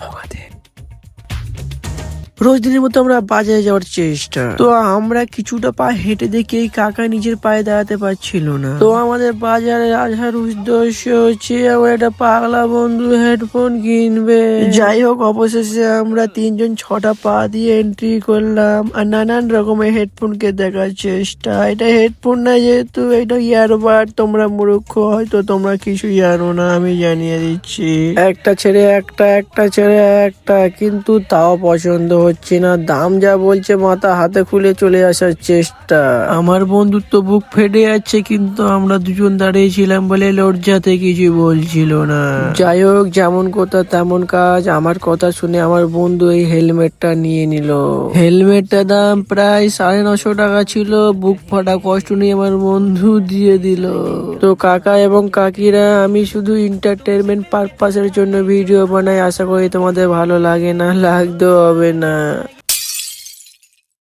ভগাতে। রোজ দিনের মতো আমরা বাজারে যাওয়ার চেষ্টা। তো আমরা কিছুটা পা হেঁটে দেখি এই কাকা নিজের পায়ে দাঁড়াতে পারছিল না। তো আমাদের বাজারে আসার উদ্দেশ্য হচ্ছে আমার একটা পাগলা বন্ধু হেডফোন কিনবে। যাই হোক, অবশেষে আমরা 3 জন 6টা পা দিয়ে এন্ট্রি করলাম আর নানান রকমের হেডফোনকে দেখার চেষ্টা। এটা হেডফোন না, যেহেতু এটা ইয়ারবাড। তোমরা মূর্খ, হয়তো তোমরা কিছুই জানো না, আমি জানিয়ে দিচ্ছি। একটা ছেড়ে একটা, একটা ছেড়ে একটা, কিন্তু তাও পছন্দ হচ্ছে না। দাম যা বলছে মাথা হাতে খুলে চলে আসার চেষ্টা। আমার বন্ধুর তো বুক ফেটে যাচ্ছে, কিন্তু আমরা দুজন দাঁড়িয়েছিলাম বলে লজ্জাতে কিছু বলছিল না। যাই হোক, যেমন কথা তেমন কাজ। আমার কথা শুনে আমার বন্ধু এই হেলমেটটা নিয়ে নিল। হেলমেটটার দাম প্রায় 950 টাকা ছিল। বুক ফাটা কষ্ট নিয়ে আমার বন্ধু দিয়ে দিল। তো কাকা এবং কাকিরা, আমি শুধু এন্টারটেনমেন্ট পারপাসের জন্য ভিডিও বানাই। আশা করি তোমাদের ভালো লাগে, না লাগতেও হবে না।